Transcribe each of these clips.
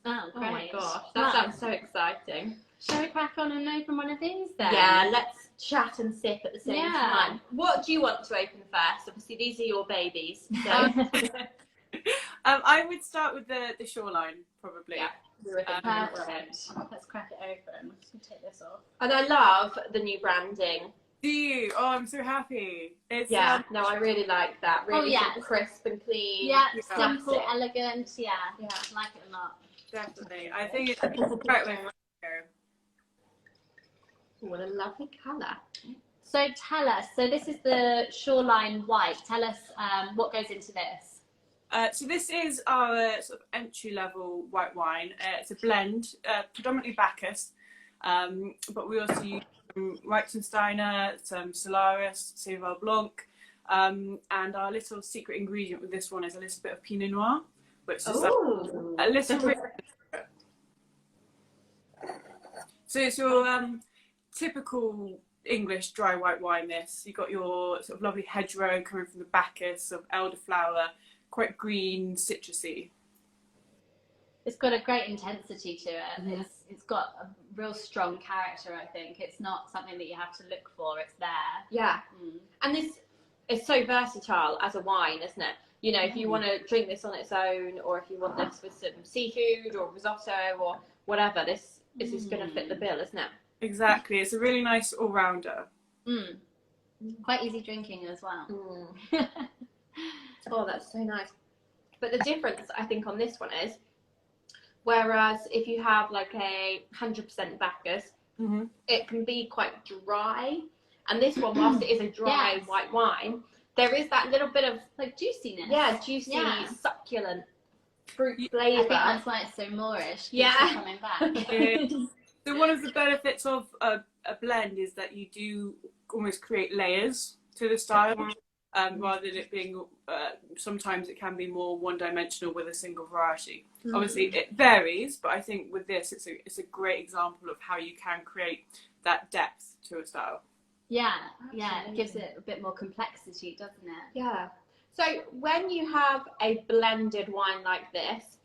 Oh, great. Oh my gosh, that sounds so exciting. Shall we crack on and open one of these then? Yeah, let's chat and sip at the same time. What do you want to open first? Obviously, these are your babies. So. I would start with the Shoreline, probably. Yeah, perfect. Let's crack it open. I'm just going to take this off. And I love the new branding. Do you? Oh, I'm so happy. It's, no, I really like that. Really sort of crisp and clean. Yeah, simple, elegant. Yeah, I like it a lot. Definitely. I think it's the right way to go. What a lovely colour. So tell us, this is the Shoreline White. Tell us what goes into this. So this is our sort of entry-level white wine. It's a blend, predominantly Bacchus, but we also use some Weizensteiner, some Solaris, Sauvignon Blanc, and our little secret ingredient with this one is a little bit of Pinot Noir, which is a little bit. So it's your typical English dry white wine. This you've got your sort of lovely hedgerow coming from the Bacchus of elderflower, quite green, citrusy. It's got a great intensity to it. It's got a real strong character, I think. It's not something that you have to look for, it's there. Yeah. And this is so versatile as a wine, isn't it? You know, if you want to drink this on its own, or if you want this with some seafood or risotto or whatever, this is going to fit the bill, isn't it? Exactly. It's a really nice all-rounder. Quite easy drinking as well. Oh, that's so nice. But the difference, I think, on this one is, whereas if you have like a 100% Bacchus, it can be quite dry. And this one, whilst it is a dry white wine, there is that little bit of like juiciness. Yeah, juicy, succulent fruit flavour. I think that's why it's so Moorish. Coming back. So one of the benefits of a blend is that you do almost create layers to the style, rather than it being, sometimes it can be more one-dimensional with a single variety. Obviously it varies, but I think with this it's a great example of how you can create that depth to a style. Yeah, it gives it a bit more complexity, doesn't it? Yeah. So when you have a blended wine like this,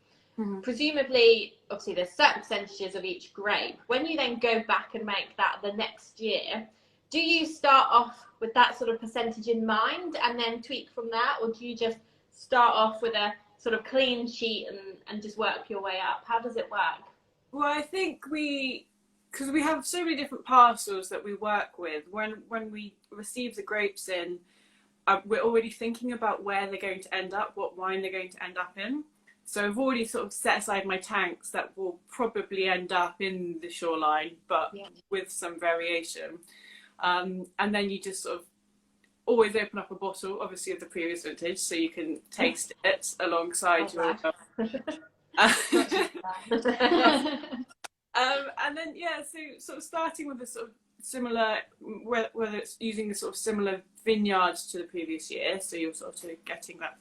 presumably, obviously there's certain percentages of each grape. When you then go back and make that the next year, do you start off with that sort of percentage in mind and then tweak from that, or do you just start off with a sort of clean sheet and just work your way up? How does it work? Well, I think because we have so many different parcels that we work with, when we receive the grapes in, we're already thinking about where they're going to end up, what wine they're going to end up in. So I've already sort of set aside my tanks that will probably end up in the Shoreline, but with some variation. And then you just sort of always open up a bottle, obviously of the previous vintage, so you can taste it alongside your. And then so sort of starting with a sort of similar, whether it's using the sort of similar vineyards to the previous year, so you're sort of getting that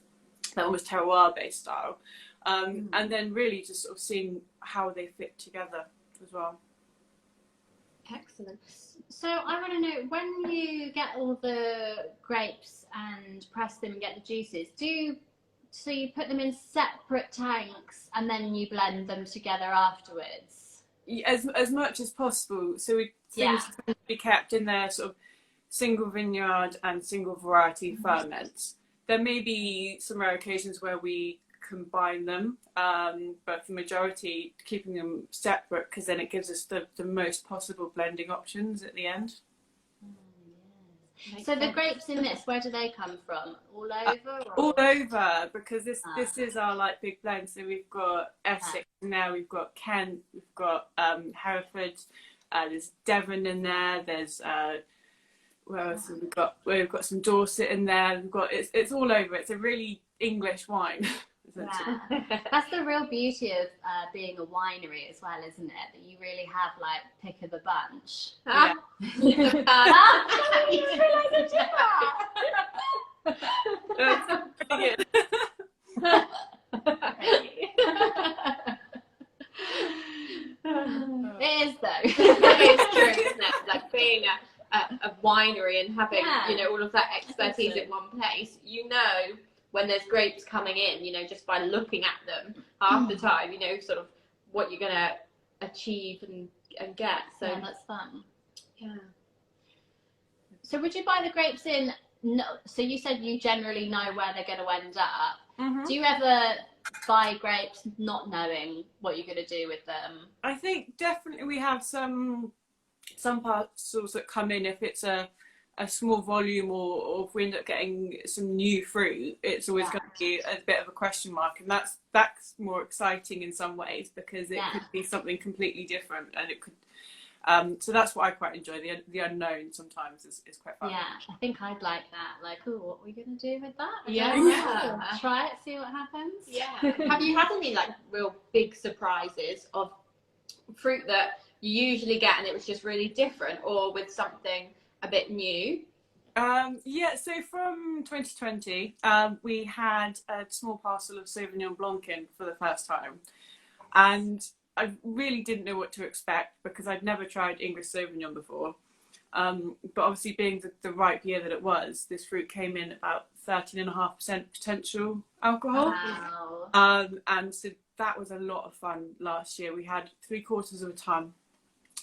almost terroir based style, and then really just sort of seeing how they fit together as well. Excellent. So I want to know, when you get all the grapes and press them and get the juices, so you put them in separate tanks and then you blend them together afterwards? As much as possible. So things can be kept in their sort of single vineyard and single variety ferments. There may be some rare occasions where we combine them, but for majority keeping them separate, because then it gives us the most possible blending options at the end. So the grapes in this, where do they come from? All over? All over, because this is our like big blend. So we've got Essex in there, we've got Kent, we've got Hereford, there's Devon in there, there's where else have we got? We've got some Dorset in there. We've got it's all over. It's a really English wine. Yeah. That's the real beauty of being a winery as well, isn't it? That you really have like pick of the bunch. Yeah. You didn't realise I did that. It is though. It is true, isn't it? Like being a winery and having all of that expertise in one place. You know when there's grapes coming in, just by looking at them half the time, sort of what you're gonna achieve and get. So yeah, that's fun. yeah. So would you buy the grapes in? No, so you said you generally know where they're going to end up. Mm-hmm. Do you ever buy grapes not knowing what you're going to do with them? I think definitely we have some parcels that come in if it's a small volume, or if we end up getting some new fruit, it's always going to be a bit of a question mark, and that's more exciting in some ways, because it could be something completely different, and it could so that's what I quite enjoy. The unknown sometimes is quite fun. Yeah, I think I'd like that. Like, oh, what are we going to do with that? Yeah. Try it, see what happens. Yeah. Have you had any like real big surprises of fruit that you usually get and it was just really different, or with something a bit new? Yeah, so from 2020, we had a small parcel of Sauvignon Blanc in for the first time, and I really didn't know what to expect because I'd never tried English Sauvignon before. But obviously, being the ripe year that it was, this fruit came in about 13.5% potential alcohol. Wow. And so that was a lot of fun last year. We had 3/4 of a ton.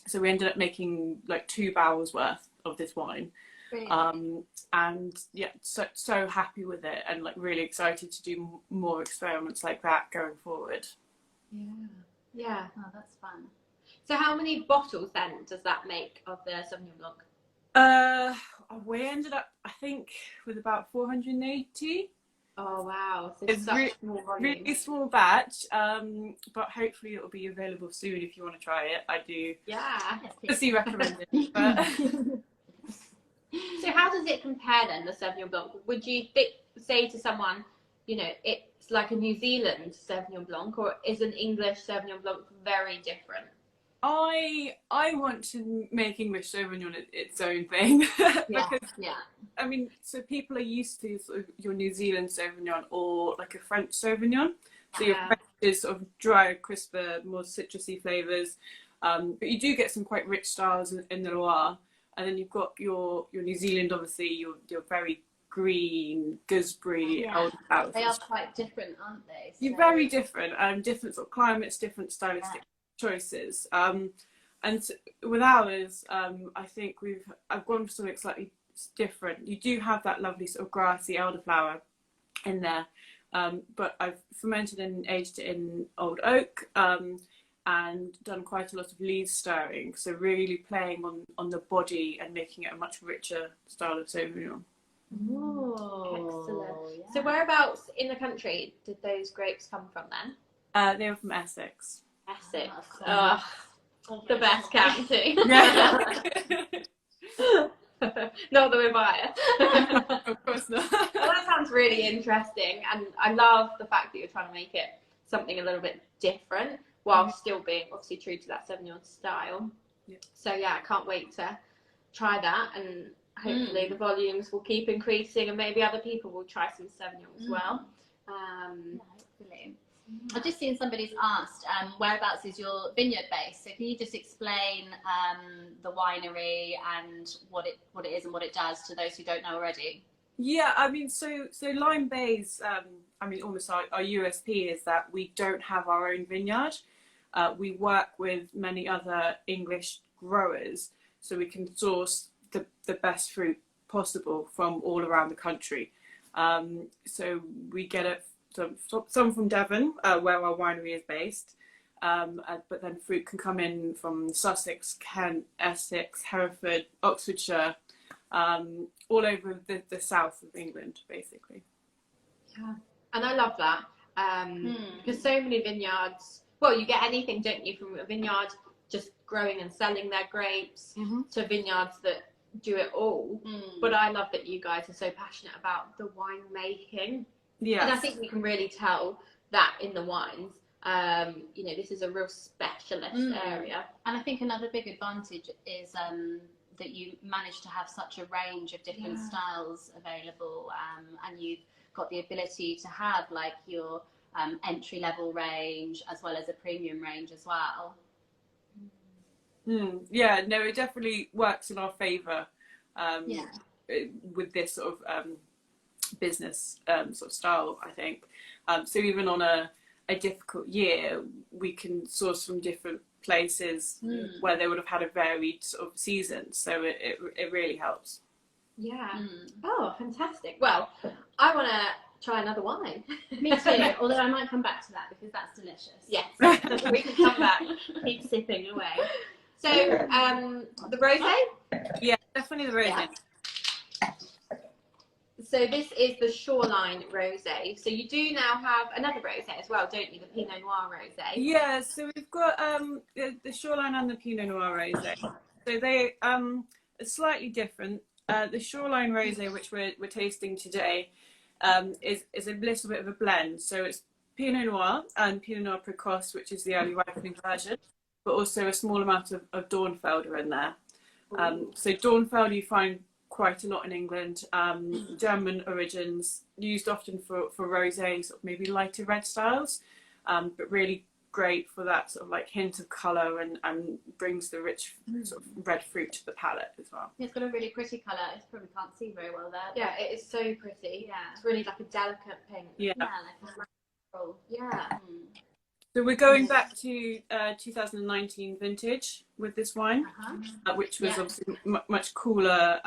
So we ended up making like 2 barrels worth of this wine. Really? And yeah, so happy with it, and like really excited to do more experiments like that going forward. Yeah. Oh, that's fun. So how many bottles then does that make of the Sauvignon Blanc? We ended up, I think, with about 480. Oh wow! So It's such small volume. really small batch, but hopefully it'll be available soon if you want to try it. I do. Yeah. Obviously recommend it. But So how does it compare then, the Sauvignon Blanc? Would you say to someone, you know, it's like a New Zealand Sauvignon Blanc, or is an English Sauvignon Blanc very different? I want to make English Sauvignon its own thing. Because, I mean, so people are used to sort of your New Zealand Sauvignon or like a French Sauvignon. So your French is sort of drier, crisper, more citrusy flavours. But you do get some quite rich styles in the Loire. And then you've got your New Zealand, obviously, your very green, gooseberry, elderflower. They are quite different, aren't they? You're very different, different sort of climates, different stylistic choices. And with ours, I think I've gone for something slightly different. You do have that lovely sort of grassy elderflower in there, but I've fermented and aged it in old oak. And done quite a lot of lees stirring, so really playing on the body and making it a much richer style of Sauvignon. Oh, excellent. Yeah. So whereabouts in the country did those grapes come from then? They were from Essex. Essex. The best county. Not that we're biased. Of course not. Well, that sounds really interesting, and I love the fact that you're trying to make it something a little bit different, while still being obviously true to that Sauvignon style. Yeah. So yeah, I can't wait to try that, and hopefully the volumes will keep increasing, and maybe other people will try some Sauvignon as well. Hopefully. I've just seen somebody's asked, whereabouts is your vineyard based? So can you just explain the winery and what it is and what it does to those who don't know already? Yeah, I mean, so Lyme Bay's, I mean, almost our USP is that we don't have our own vineyard. We work with many other English growers, so we can source the best fruit possible from all around the country. So we get it some from Devon, where our winery is based, but then fruit can come in from Sussex, Kent, Essex, Hereford, Oxfordshire, all over the south of England, basically. Yeah, and I love that, because so many vineyards, well, you get anything, don't you, from a vineyard just growing and selling their grapes to vineyards that do it all. But I love that you guys are so passionate about the wine making. Yeah, and I think we can really tell that in the wines. You know, this is a real specialist area. And I think another big advantage is that you manage to have such a range of different styles available, and you've got the ability to have like your entry-level range as well as a premium range as well. Yeah, no, it definitely works in our favour with this sort of business sort of style, I think. So even on a a difficult year, we can source from different places where they would have had a varied sort of season. So it really helps. Yeah. Oh, fantastic. Well, I want to try another wine. Me too, although I might come back to that because that's delicious. Yes, we can come back, keep sipping away. So, the rosé? Yeah, definitely the rosé. Yeah. So this is the Shoreline Rosé. So you do now have another rosé as well, don't you? The Pinot Noir Rosé. Yeah, so we've got the Shoreline and the Pinot Noir Rosé. So they are slightly different. The Shoreline Rosé, which we're tasting today, is a little bit of a blend. So it's Pinot Noir and Pinot Noir Precoce, which is the early ripening version, but also a small amount of Dornfelder in there. So Dornfelder you find quite a lot in England. German origins, used often for rosés, sort of maybe lighter red styles, but really great for that sort of like hint of colour and brings the rich sort of red fruit to the palate as well. It's got a really pretty colour. You probably can't see very well there. Yeah, it is so pretty. Yeah. It's really like a delicate pink. Yeah. Yeah, like a roll. Yeah. So we're going back to 2019 vintage with this wine, which was obviously much cooler,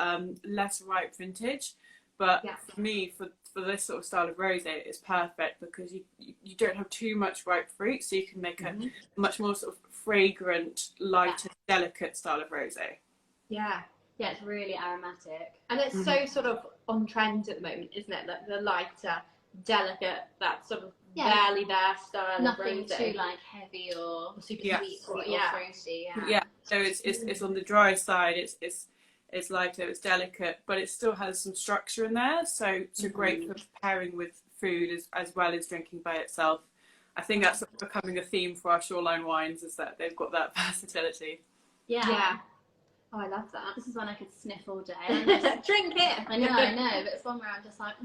less ripe vintage. But for me, for this sort of style of rosé, it's perfect because you don't have too much ripe fruit, so you can make a much more sort of fragrant, lighter, delicate style of rosé. Yeah. Yeah, it's really aromatic. And it's so sort of on trend at the moment, isn't it? Like the lighter, delicate, that sort of barely there style Nothing of rosé. too like heavy or super sweet or fruity. Yeah. So it's on the dry side. It's lighter, it's delicate, but it still has some structure in there. So great for pairing with food as well as drinking by itself. I think that's becoming a theme for our Shoreline wines, is that they've got that versatility. Yeah. Oh, I love that. This is one I could sniff all day. Drink it. I know, but it's one where I'm just like.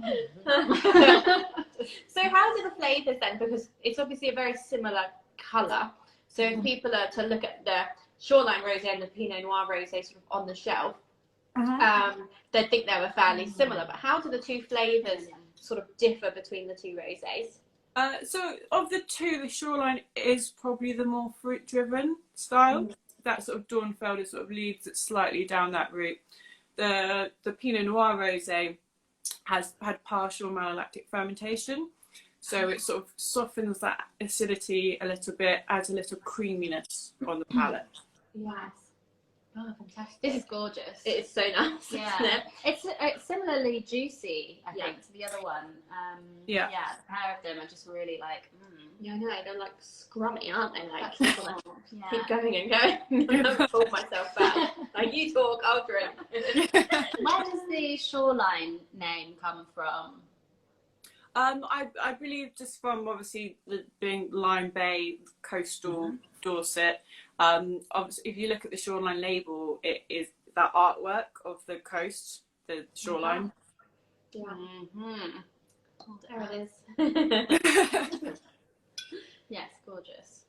So how do the flavours then? Because it's obviously a very similar colour. So if people are to look at the Shoreline Rosé and the Pinot Noir Rosé sort of on the shelf, they'd think they were fairly similar. But how do the two flavours sort of differ between the two rosés? So of the two, the Shoreline is probably the more fruit-driven style. That sort of Dornfelder sort of leads it slightly down that route. The Pinot Noir Rosé has had partial malolactic fermentation, so it sort of softens that acidity a little bit, adds a little creaminess on the palate. Yes. Oh, fantastic. This is gorgeous. It is so nice, Yeah. isn't it? It's similarly juicy, I think, to the other one. The pair of them are just really like. Yeah, I know. They're like scrummy, aren't they? Like, Yeah. keep going and going. I've pulled myself back. Like, you talk, I'll drink. Where does the Shoreline name come from? I believe just from obviously being Lyme Bay, coastal Dorset. Obviously, if you look at the Shoreline label, it is that artwork of the coast, the shoreline. Yeah. Oh, there it is. Yes, gorgeous.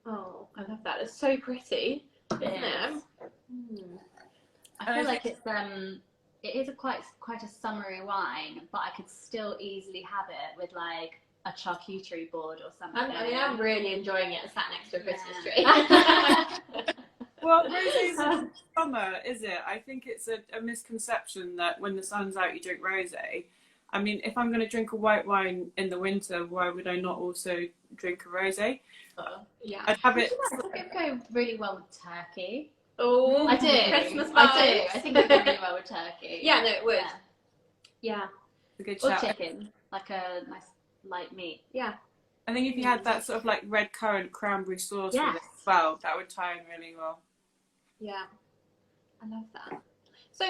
Oh, I love that. It's so pretty, isn't it? I feel like it is quite a summery wine, but I could still easily have it with like a charcuterie board or something. I'm really enjoying it sat next to a Christmas tree. Well, rosé isn't summer, is it? I think it's a misconception that when the sun's out you drink rosé. I mean, if I'm going to drink a white wine in the winter, why would I not also drink a rosé? Yeah. I'd have it. I think it'd go really well with turkey. Oh, I do. Christmas vibes. I do. I think it'd go really well with turkey. Yeah, no, it would. Yeah. A good Or shout. chicken, like a nice light meat. Yeah. I think if you had that sort of like red currant cranberry sauce with it as well, that would tie in really well. Yeah. I love that. So,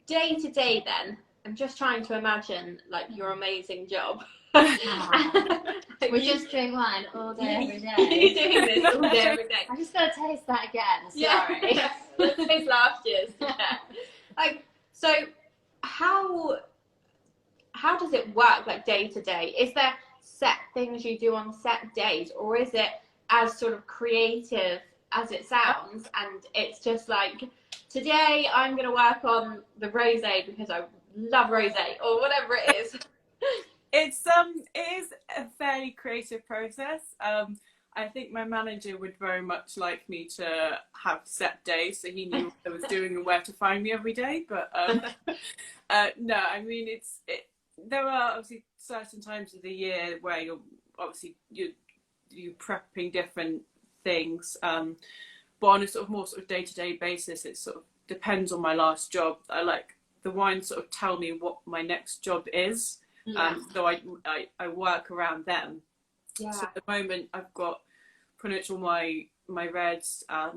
day to day then, I'm just trying to imagine like your amazing job. We just drink wine all day, every day. You're doing this all day, every day. I'm just going to taste that again. Sorry. Yeah. Let's taste last year's. Yeah. Like, so how does it work like day to day? Is there set things you do on set days, or is it as sort of creative as it sounds and it's just like, today I'm going to work on the rosé because I love rosé or whatever it is? It is a fairly creative process. I think my manager would very much like me to have set days, so he knew what I was doing and where to find me every day. But no, I mean there are obviously certain times of the year where you're prepping different things, but on a sort of more sort of day-to-day basis, it sort of depends on my last job. I like the wines sort of tell me what my next job is. So I work around them. Yeah. So at the moment I've got pretty much all my reds, a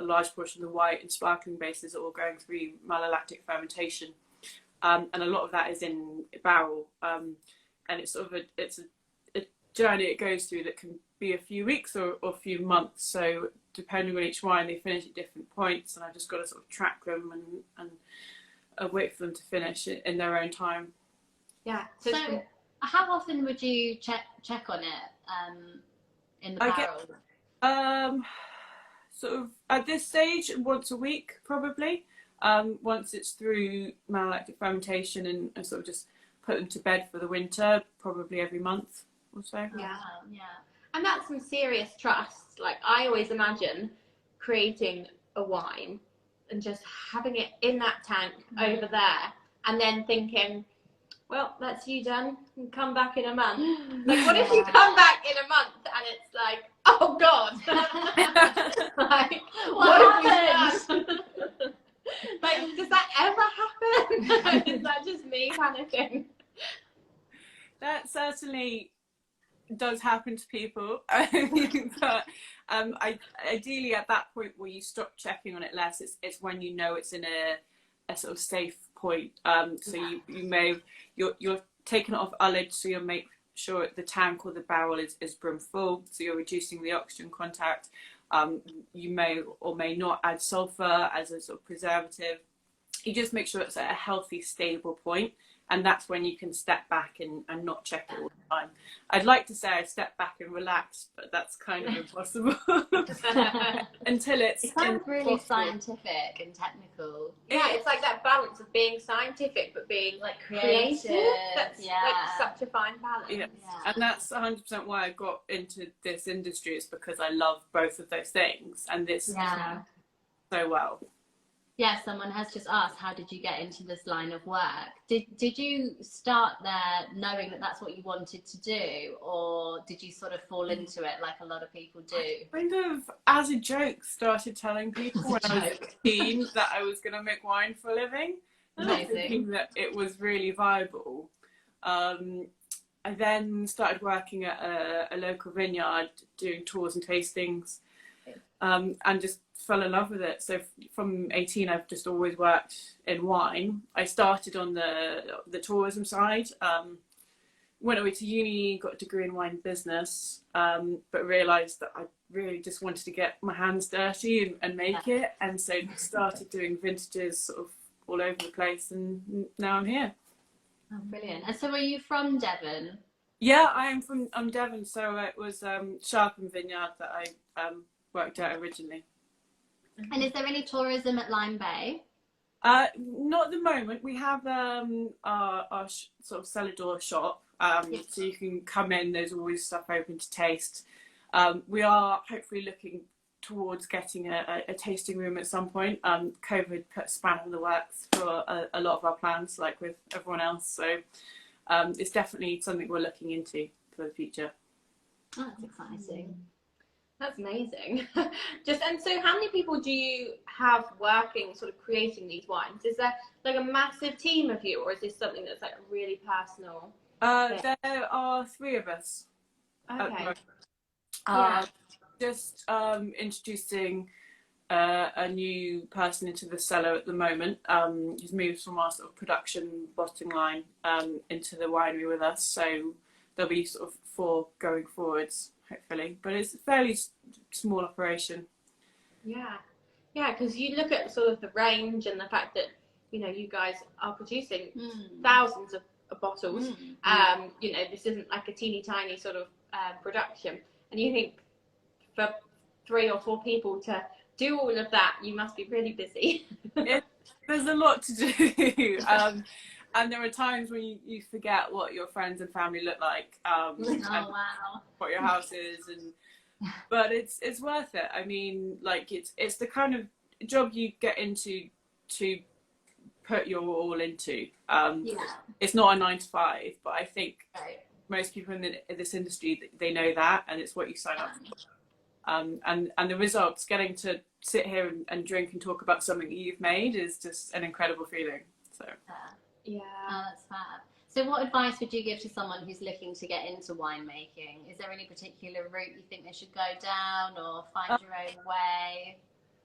large portion of the white and sparkling bases are all going through malolactic fermentation, and a lot of that is in barrel, and it's sort of a journey it goes through that can be a few weeks or a few months. So depending on each wine, they finish at different points, and I've just got to sort of track them and wait for them to finish it in their own time. Yeah. So how often would you check on it in the barrel? Sort of at this stage, once a week probably. Once it's through malolactic fermentation and sort of just put them to bed for the winter, probably every month or so. Yeah. And that's some serious trust. Like, I always imagine creating a wine and just having it in that tank over there, and then thinking, well, that's you done. You come back in a month. Like, what if you come back in a month and it's like, oh God, like, what have you done? Like, does that ever happen? Is that just me panicking? That certainly does happen to people. But ideally at that point where you stop checking on it less, it's when you know it's in a sort of safe point. So you're taking it off ullage, so you'll make sure the tank or the barrel is brim full, so you're reducing the oxygen contact. You may or may not add sulfur as a sort of preservative. You just make sure it's at a healthy, stable point, and that's when you can step back and not check it all the time. I'd like to say I step back and relax, but that's kind of impossible. Until it sounds really scientific and technical. Yeah, it's like that balance of being scientific but being like creative. That's like such a fine balance. Yeah. And that's 100% why I got into this industry, is because I love both of those things, and this so well. Yeah, someone has just asked, how did you get into this line of work? Did you start there knowing that that's what you wanted to do, or did you sort of fall into it like a lot of people do? I kind of, as a joke, started telling people when I was 15 that I was going to make wine for a living, not thinking that it was really viable. I then started working at a local vineyard, doing tours and tastings, and just fell in love with it. So from 18 I've just always worked in wine. I started on the tourism side, went away to uni, got a degree in wine business, but realised that I really just wanted to get my hands dirty and make it, and so started doing vintages sort of all over the place, and now I'm here. Oh, brilliant. And so are you from Devon? Yeah, I'm Devon, so it was Sharpen Vineyard that I worked at originally. And is there any tourism at Lyme Bay? Not at the moment. We have our sort of cellar door shop, so you can come in. There's always stuff open to taste. We are hopefully looking towards getting a tasting room at some point. COVID put a spanner in the works for a lot of our plans, like with everyone else. So it's definitely something we're looking into for the future. Oh, that's exciting. That's amazing. And so how many people do you have working, sort of creating these wines? Is there like a massive team of you, or is this something that's like really personal? There are 3 of us. Okay. Just introducing a new person into the cellar at the moment. He's moved from our sort of production bottling line into the winery with us, so there'll be sort of 4 going forwards, hopefully, but it's a fairly small operation. Yeah, because you look at sort of the range and the fact that, you know, you guys are producing thousands of bottles. You know, this isn't like a teeny tiny sort of production, and you think for 3 or 4 people to do all of that, you must be really busy. There's a lot to do. And there are times when you forget what your friends and family look like, Oh and wow. what your house is, but it's worth it. I mean, like it's the kind of job you get into to put your all into. It's not a 9 to 5, but I think most people in this industry, they know that, and it's what you sign up for. And the results, getting to sit here and drink and talk about something that you've made, is just an incredible feeling. So yeah, oh, that's fab. So what advice would you give to someone who's looking to get into winemaking? Is there any particular route you think they should go down, or find your own way?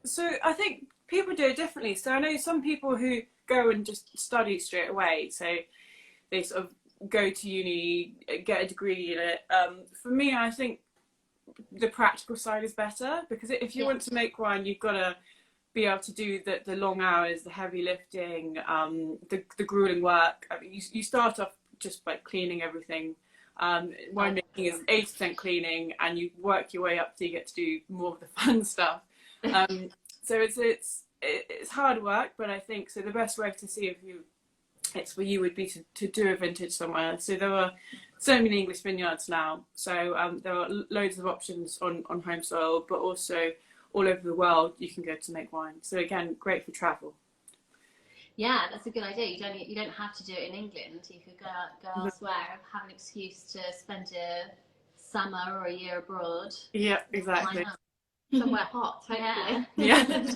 So I think people do it differently. So I know some people who go and just study straight away. So they sort of go to uni, get a degree in it. For me, I think the practical side is better, because if you want to make wine, you've got to be able to do the long hours, the heavy lifting, the grueling work. I mean, you start off just by cleaning everything. Winemaking is 80% cleaning, and you work your way up till you get to do more of the fun stuff. So it's hard work, but I think so. The best way to see if it's for you would be to do a vintage somewhere. So there are so many English vineyards now. So there are loads of options on home soil, but also all over the world you can go to make wine. So again, great for travel. Yeah, that's a good idea. You don't have to do it in England. You could go elsewhere and have an excuse to spend a summer or a year abroad. Yeah, exactly. Somewhere hot, hopefully. Yeah.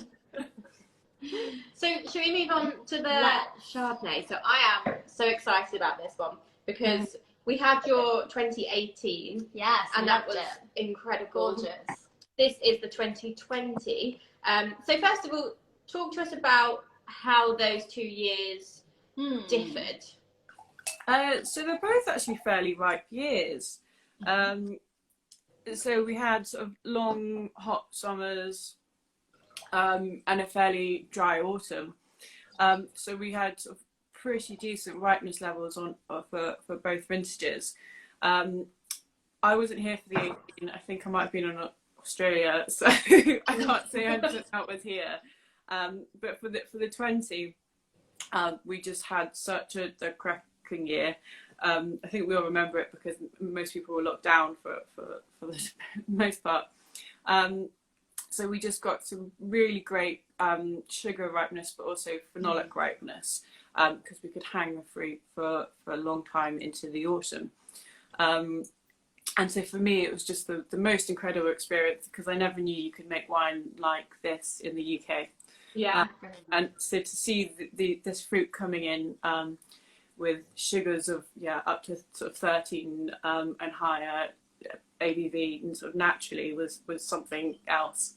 So should we move on to the Chardonnay? So I am so excited about this one, because we had your 2018. Yes, and that was incredible. Gorgeous. This is the 2020. So first of all, talk to us about how those 2 years differed. So they're both actually fairly ripe years. So we had sort of long, hot summers, and a fairly dry autumn. So we had sort of pretty decent ripeness levels for both vintages. I wasn't here for the 18. I think I might have been in Australia, so I can't say 100% how it was here. But for the 20, we just had such a cracking year. I think we all remember it because most people were locked down for the most part. So we just got some really great sugar ripeness, but also phenolic ripeness, because we could hang the fruit for a long time into the autumn. And so for me, it was just the most incredible experience, because I never knew you could make wine like this in the UK. Yeah. And so to see this fruit coming in with sugars of up to sort of 13 and higher ABV, and sort of naturally was something else.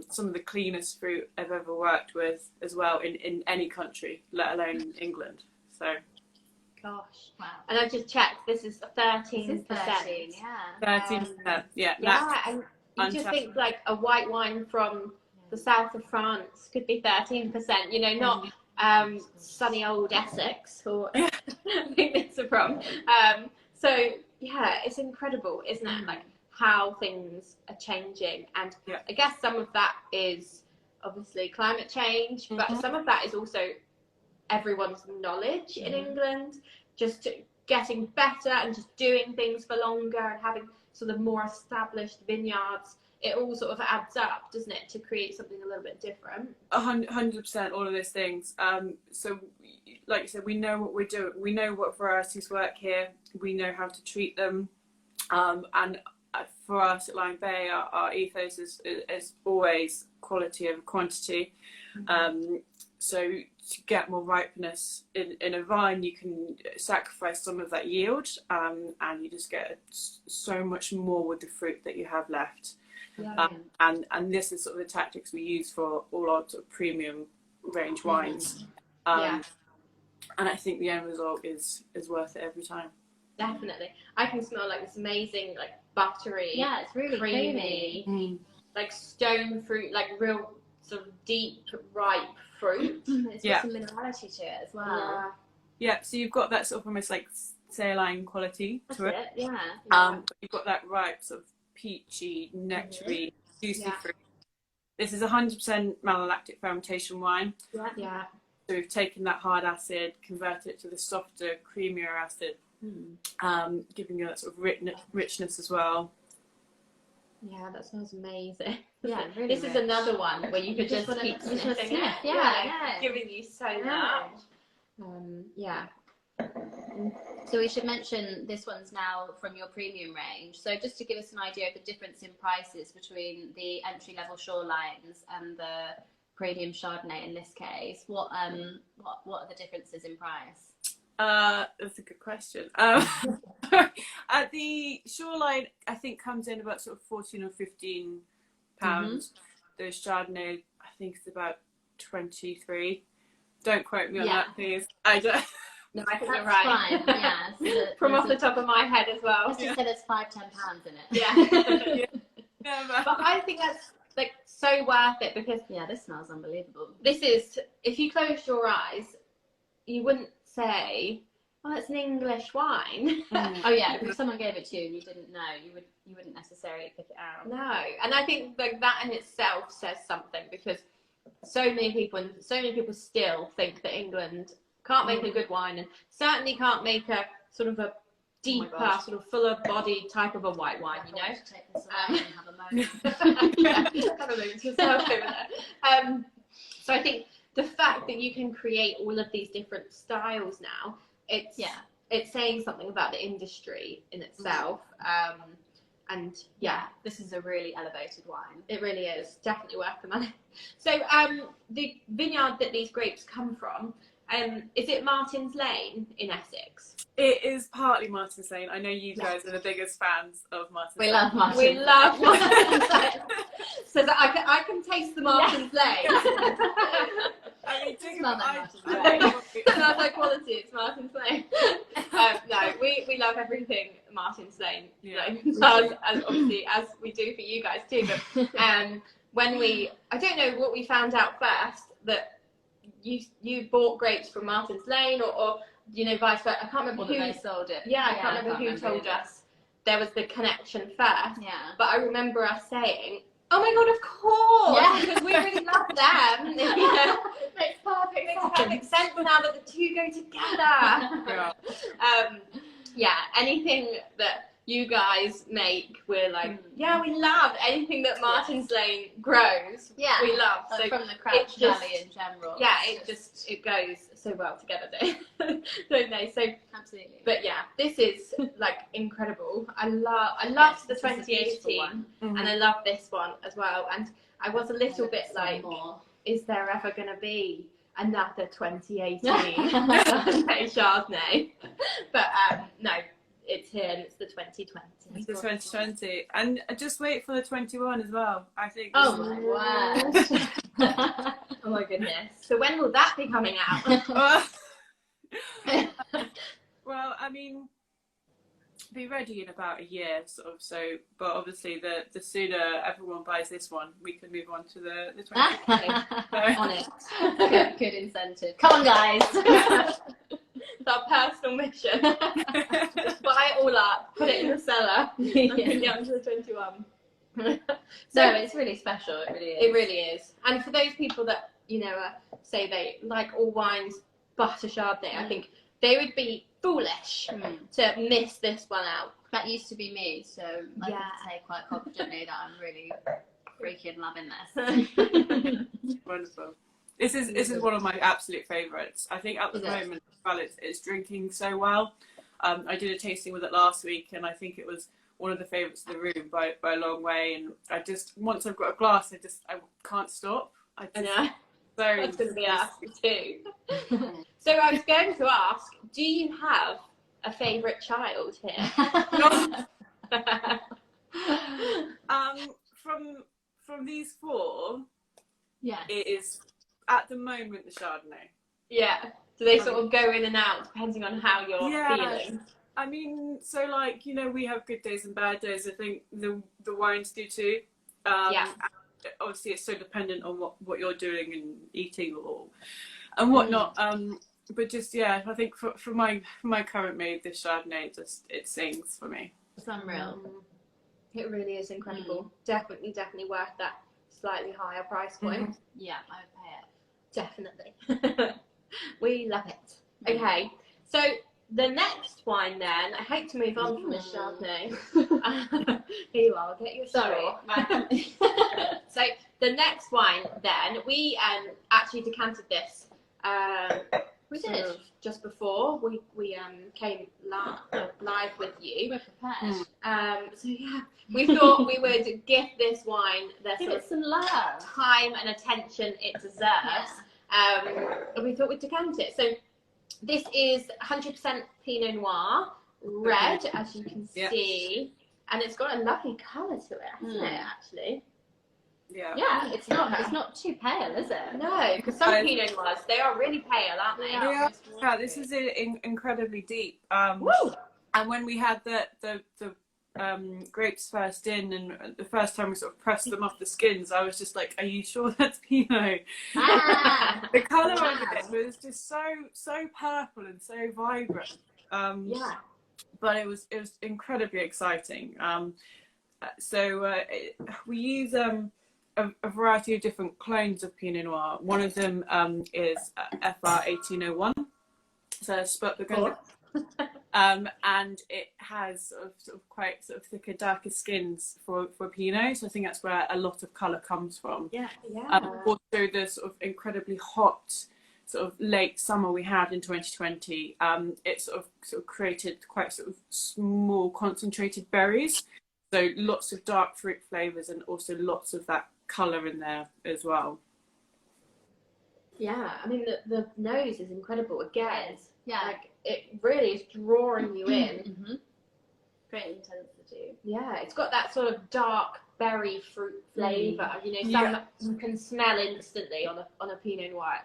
Some of the cleanest fruit I've ever worked with as well in any country, let alone England. So. Gosh. Wow. And I just checked, this is 13%. 13, 13%, yeah, and you just think like a white wine from the south of France could be 13%, you know, not sunny old Essex, or I think it's from. So yeah, it's incredible, isn't it? Like how things are changing, and I guess some of that is obviously climate change, but some of that is also everyone's knowledge in England, just getting better and just doing things for longer and having sort of more established vineyards. It all sort of adds up, doesn't it, to create something a little bit different? 100%, all of those things. So, like you said, we know what we're doing. We know what varieties work here. We know how to treat them. And for us at Lyme Bay, our ethos is always quality over quantity. So to get more ripeness in a vine, you can sacrifice some of that yield, and you just get so much more with the fruit that you have left. And this is sort of the tactics we use for all our sort of premium range wines. And I think the end result is worth it every time. Definitely. I can smell like this amazing, like buttery, it's really creamy, like stone fruit, like real sort of deep, ripe fruit. It's got some minerality to it as well. Yeah, so you've got that sort of almost like saline quality to it. Yeah. You've got that ripe sort of peachy, nectary, juicy fruit. This is 100% malolactic fermentation wine. So we've taken that hard acid, converted it to the softer, creamier acid, giving you that sort of richness as well. Yeah, that sounds amazing. Yeah, really This rich. is another one where you could just wanna- keep you just wanna sniffing sniff, it. yeah. Giving you so Yeah. much. Yeah. So we should mention this one's now from your premium range. So just to give us an idea of the difference in prices between the entry-level Shorelines and the premium Chardonnay in this case, what are the differences in price? That's a good question. At the Shoreline, I think comes in about sort of £14 or £15. The Chardonnay, I think, is about 23. Don't quote me on that, please. I don't. No, I think you're That's right. fine. Yeah. So From off the top of my head as well. let's just say there's £5-10 in it. Yeah. But I think that's like so worth it because this smells unbelievable. this is, if you closed your eyes, you wouldn't say, "Oh, it's an English wine." Oh yeah, if someone gave it to you and you didn't know, you wouldn't necessarily pick it out. No, and I think like that in itself says something because so many people still think that England can't make a good wine and certainly can't make a sort of a deeper, sort of fuller body type of a white wine, you know. Take this away and have a moment. Have a moment to yourself over there. So I think the fact that you can create all of these different styles now, it's saying something about the industry in itself. And this is a really elevated wine. it really is definitely worth the money. So the vineyard that these grapes come from, is it Martin's Lane in Essex? It is partly Martin's Lane. I know you guys are the biggest fans of Martin's Lane. We love Martin's We Lane. love Martin's Lane. So that I can taste the Martin's Lane. I mean, Smell that Martin's Lane. Smells like quality. It's Martin's Lane. No, we love everything Martin's Lane. Obviously, as we do for you guys too. But when I don't know what we found out first, that you bought grapes from Martin's Lane or vice versa. I can't remember who they sold it. Yeah, I can't remember who told us there was the connection first. Yeah. But I remember us saying, "Oh my god, of course!" Yeah. Because we really love them. Makes Perfect sense now that the two go together. Anything that you guys make, we're like, we love anything that Martin's Lane grows. Yeah. We love. So So from the Crouch Valley in general. it goes so well together, don't they? So absolutely. but this is like incredible. I love the 2018 and I love this one as well. And I was a little bit like, is there ever going to be another 2018 Chardonnay? But no, it's here and it's the 2020. It's the 2020, and just wait for the 21 as well. I think. Oh my word! Oh my goodness! So when will that be coming out? Well, I mean, be ready in about a year, sort of. So, but obviously, the sooner everyone buys this one, we can move on to the 2020. On it. Good incentive. Come on, guys. It's our personal mission. Just buy it all up, put it in the cellar, and get onto the 21. So it's really special. It really is. It really is. And for those people that say they like all wines but a Chardonnay, I think they would be foolish to miss this one out. That used to be me, so I can say quite confidently that I'm really freaking loving this. Wonderful. This is one of my absolute favourites. I think at the moment, well, it's drinking so well. I did a tasting with it last week, and I think it was one of the favourites in the room by a long way. And I just, once I've got a glass, I can't stop. I know. That's going to be asked too. So I was going to ask, do you have a favourite child here? From these four, yeah, it is at the moment the Chardonnay. Yeah. Do they sort of go in and out depending on how you're feeling? I mean, so like, we have good days and bad days. I think the wines do too. Obviously, it's so dependent on what you're doing and eating and whatnot. But just I think for my current mood, this Chardonnay it sings for me. It's unreal. It really is incredible. Definitely worth that slightly higher price point. Yeah, I would pay it. Definitely. We love it. Okay, so the next wine then, I hate to move on from this Chardonnay. Here you are, I'll get you a straw. So the next wine then, we actually decanted this We sort did. of just before we came live with you. We're prepared. So yeah, we thought we would give this wine the Give sort it of some love. time and attention it deserves. And we thought we'd decant it. So this is 100% Pinot Noir, red, as you can see, and it's got a lovely colour to it, hasn't it? Actually, Yeah. It's not too pale, is it? no, because some Pinot Noirs they are really pale, aren't they? Yeah, this is incredibly deep. Woo! And when we had the grapes first in, and the first time we sort of pressed them off the skins, I was just like, "Are you sure that's Pinot?" Ah, The colour of wow. it was just so purple and so vibrant. Yeah. But it was incredibly exciting. We use a variety of different clones of Pinot Noir. One of them is FR 1801, so split Burgundy. And it has sort of quite sort of thicker, darker skins for Pinot. So I think that's where a lot of colour comes from. Yeah. Also, the sort of incredibly hot sort of late summer we had in 2020, it sort of created quite sort of small concentrated berries. So lots of dark fruit flavours and also lots of that colour in there as well. Yeah, I mean the nose is incredible again. Yeah. Like it really is drawing you in. Mm-hmm. Great intensity. Yeah, it's got that sort of dark berry fruit flavour. You know, some you can smell instantly on a Pinot Noir.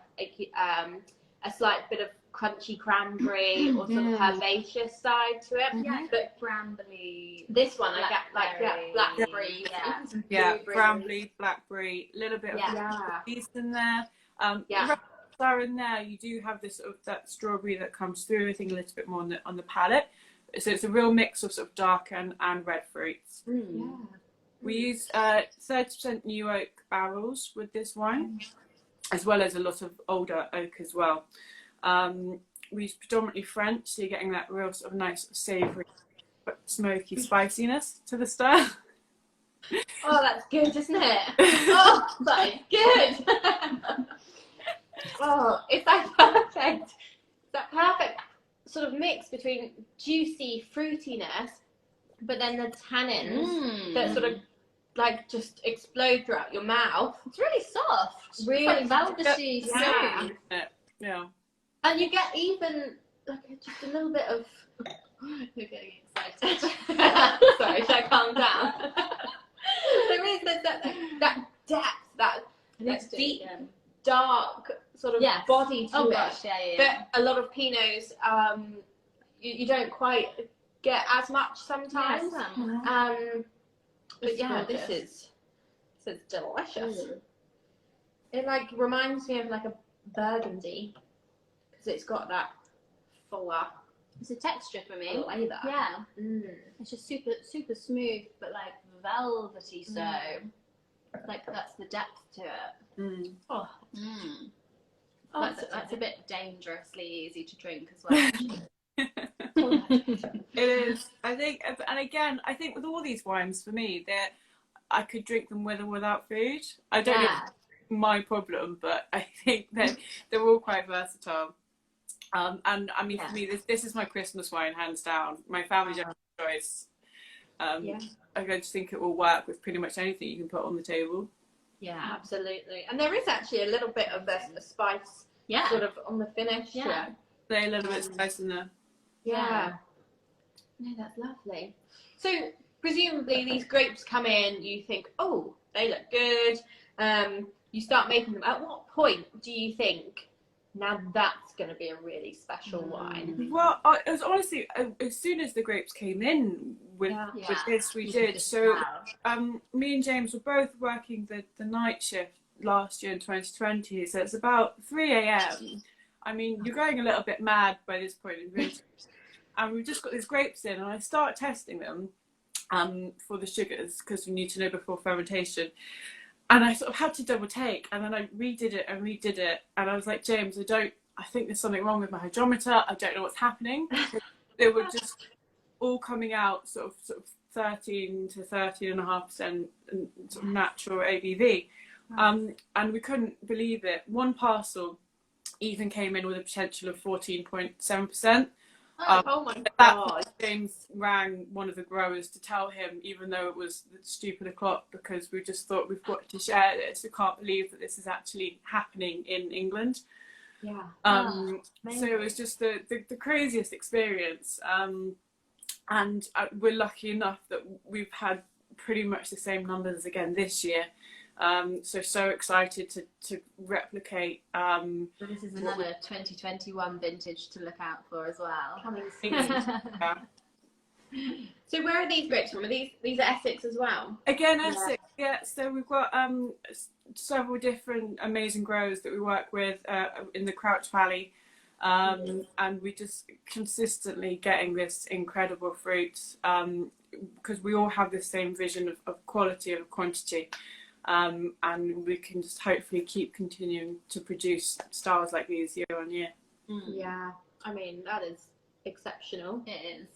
A slight bit of crunchy cranberry or sort of herbaceous side to it. Yeah, but brambly. this one I get like Blackberry. blackberry. Yeah, brambly, blackberry, a little bit of Yeah. yeast in there. In there, you do have this sort of that strawberry that comes through. I think a little bit more on the palate. So it's a real mix of sort of dark and red fruits. Yeah. We use 30% new oak barrels with this wine, as well as a lot of older oak as well. We use predominantly French, so you're getting that real sort of nice savoury, but smoky spiciness to the stir. Oh, that's good, isn't it? Oh, that is good. Oh, it's that perfect. That perfect sort of mix between juicy fruitiness, but then the tannins that sort of like just explode throughout your mouth. It's really soft. Really like velvety. yeah. Smooth. Yeah. And you get even like just a little bit of. You're getting excited. Sorry, should I calm down? There is that depth, that deep, dark sort of body to it. Gosh, yeah. But a lot of Pinots, you don't quite get as much sometimes. But yeah, this is delicious. It like reminds me of like a Burgundy because it's got that fuller. It's a texture for me. Flavour. Yeah. It's just super smooth, but like velvety. So, like that's the depth to it. Oh, That's a bit dangerously easy to drink as well. It is. I think, and again, I think with all these wines, for me, I could drink them with or without food. I don't know if it's my problem, but I think that they're all quite versatile. And I mean, for me, this is my Christmas wine, hands down. My family don't have a choice. I just think it will work with pretty much anything you can put on the table. Yeah, absolutely. And there is actually a little bit of a spice sort of on the finish. Yeah. They're a little bit spice in there. Yeah. No, that's lovely. So presumably these grapes come in, you think, oh, they look good. You start making them. At what point do you think, now that's going to be a really special wine? Well, it was honestly, as soon as the grapes came in with this, we did. So me and James were both working the night shift last year in 2020. So it's about 3 a.m. I mean, you're going a little bit mad by this point in winter. And we've just got these grapes in, and I start testing them for the sugars because we need to know before fermentation. And I sort of had to double take, and then I redid it, and I was like, James, I think there's something wrong with my hydrometer. I don't know what's happening. They were just all coming out sort of 13 to 13.5% sort of natural ABV. And we couldn't believe it. One parcel even came in with a potential of 14.7%. Oh my God. James rang one of the growers to tell him, even though it was the stupid o'clock, because we just thought, we've got to share this. We can't believe that this is actually happening in England. Yeah. So it was just the craziest experience. And we're lucky enough that we've had pretty much the same numbers again this year. So excited to replicate. So this is another 2021 vintage to look out for as well. Coming soon. Yeah. So where are these grapes from? Are these are Essex as well? Again, Essex, yeah. So we've got several different amazing growers that we work with in the Crouch Valley. And we just consistently getting this incredible fruit because we all have the same vision of quality and quantity. And we can just hopefully keep continuing to produce styles like these year on year. Yeah, I mean, that is exceptional. It is.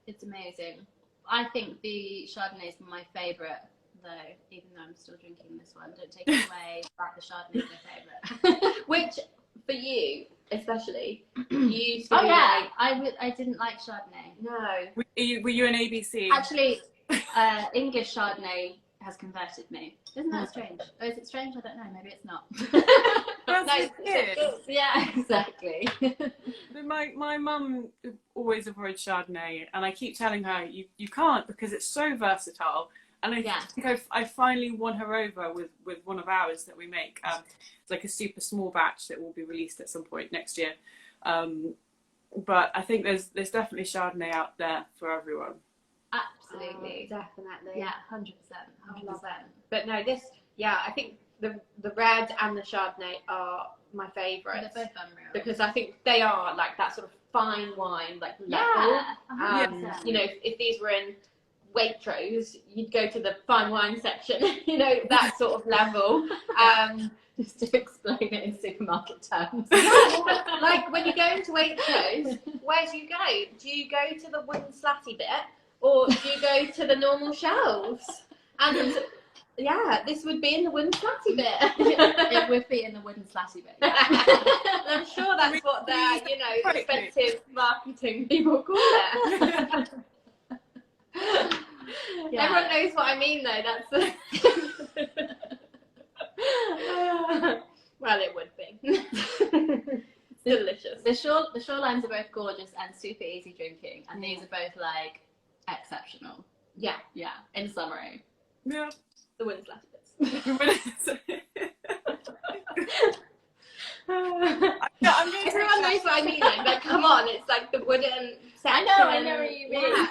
It's amazing. I think the Chardonnay is my favourite, though, even though I'm still drinking this one. Don't take it away, but the Chardonnay is my favourite. Which, for you, especially, you used to Oh be yeah, like, I didn't like Chardonnay. no. Were you an ABC? Actually, English Chardonnay has converted me. Isn't that strange? Oh, is it strange? I don't know. Maybe it's not. Yeah, exactly. My mum always avoids Chardonnay, and I keep telling her you can't because it's so versatile. And I think I finally won her over with one of ours that we make. It's like a super small batch that will be released at some point next year. But I think there's definitely Chardonnay out there for everyone. Absolutely. Definitely. Yeah, 100%. I love it. But no, I think the red and the Chardonnay are my favourites. They're both unreal. Because I think they are like that sort of fine wine, like level. Yeah, you know, if these were in Waitrose, you'd go to the fine wine section, you know, that sort of level. Just to explain it in supermarket terms. Like when you go into Waitrose, where do you go? Do you go to the wooden slatty bit, or do you go to the normal shelves? And yeah, this would be in the wooden slatty bit. It would be in the wooden slatty bit. I'm sure that's what their, you know, expensive marketing people call it. Yeah. Everyone knows what I mean, though. That's well, it would be. Delicious. The Shorelines are both gorgeous and super easy drinking, and these are both like exceptional. Yeah. Yeah. In summary. Yeah. The wooden slatty bits. Everyone knows what I mean. Like, come on, it's like the wooden section. I know what you mean. Yeah.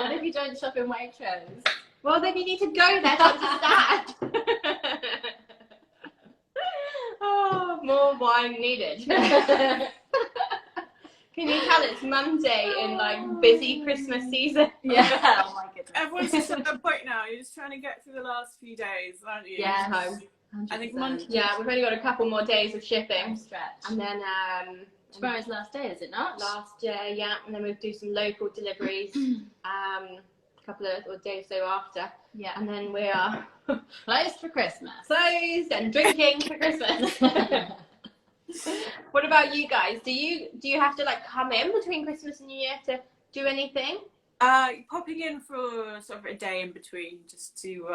What if you don't shop in Waitrose? Well, then you need to go there to understand. Oh, more wine needed. Can you tell it's Monday in like busy Christmas season? Yeah. Oh my goodness. Everyone's just at that point now. You're just trying to get through the last few days, aren't you? Yeah. Home. I think Monday. Yeah, we've only got a couple more days of shipping, Stretch. and then Tomorrow's last day, is it not? last year, yeah, and then we'll do some local deliveries. A couple of days so after, Yeah. and then we are Closed for Christmas. closed and drinking for Christmas. What about you guys? Do you have to like come in between Christmas and New Year to do anything? Popping in for sort of a day in between just to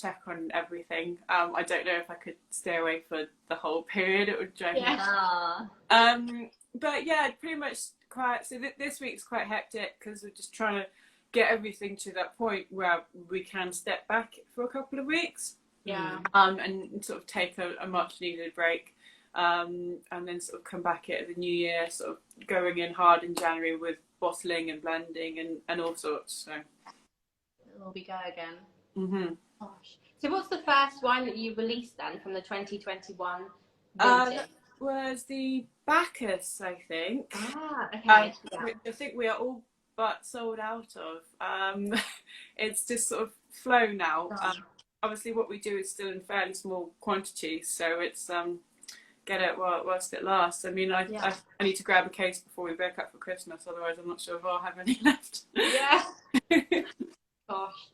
check on everything. I don't know if I could stay away for the whole period. It would drive me. But yeah, pretty much quite. So this week's quite hectic because we're just trying to get everything to that point where we can step back for a couple of weeks. Yeah. And sort of take a much needed break. And then sort of come back at the new year, sort of going in hard in January with bottling and blending and all sorts. So It'll be go again. Mm-hmm. Gosh. So what's the first wine that you released then from the 2021 vintage? That was the Bacchus, I think. Okay. I think we are all but sold out of. It's just sort of flow now. Obviously what we do is still in fairly small quantities, so it's get it whilst it lasts. I mean, I need to grab a case before we break up for Christmas, otherwise I'm not sure if I'll have any left. Yeah. Gosh.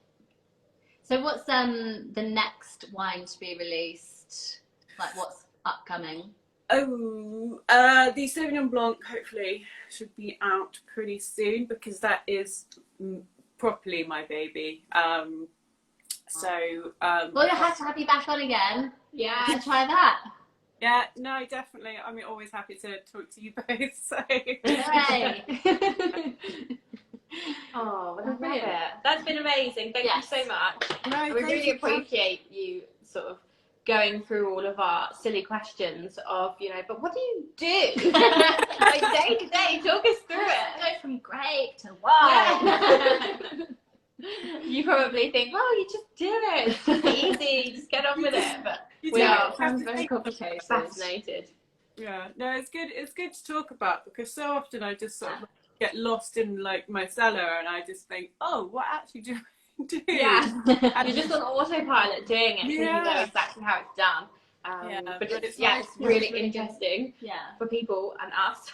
So what's the next wine to be released? Like what's upcoming? Oh, the Sauvignon Blanc hopefully should be out pretty soon, because that is properly my baby. Well, you'll have to have you back on again. Yeah. To try that. Yeah, no, definitely. I'm always happy to talk to you both. So. Hooray. Oh, well, I love it. That's been amazing. Thank you so much. No, we really appreciate you sort of going through all of our silly questions of, you know, but what do you do? Like day to day, talk us through it. Go from grape to wine. You probably think, well, you just do it. It's just easy. Just get on with it. But we are very complicated. fascinated. Yeah, no, it's good. It's good to talk about, because so often I just sort of get lost in like my cellar, and I just think, oh, what actually do I do? Yeah, and you're just on autopilot doing it, so you know exactly how it's done. But it's really interesting for people and us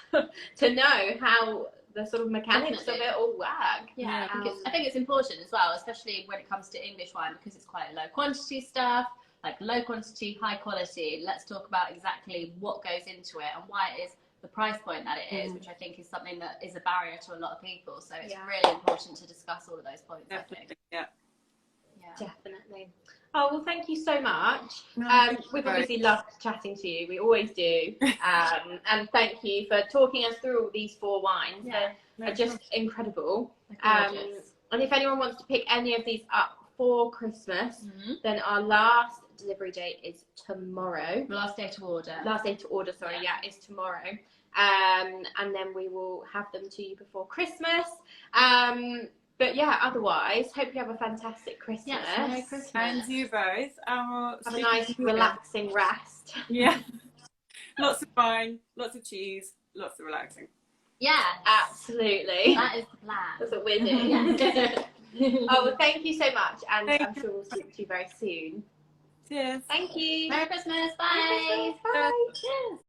to know how the sort of mechanics of it all work. Yeah, I think it's important as well, especially when it comes to English wine, because it's quite low quantity stuff, like low quantity, high quality. Let's talk about exactly what goes into it and why it is the price point that it is, which I think is something that is a barrier to a lot of people. So it's really important to discuss all of those points. Definitely, I think. Definitely. Oh, well, thank you so much. No, we've obviously loved chatting to you. We always do. And thank you for talking us through all these 4 wines. They're just incredible. And if anyone wants to pick any of these up for Christmas, then our last delivery date is tomorrow. Last day to order. Is tomorrow. And then we will have them to you before Christmas. But yeah, otherwise, hope you have a fantastic Christmas. Yeah, Merry Christmas. And you both. Have a nice, relaxing rest. Yeah. Lots of wine, lots of cheese, lots of relaxing. Yeah, absolutely. That is the plan. That's what we're doing. Oh, well, thank you so much, and I'm sure we'll speak to you very soon. Cheers. Thank you. Merry Christmas. Bye. Merry Christmas. Bye. Cheers.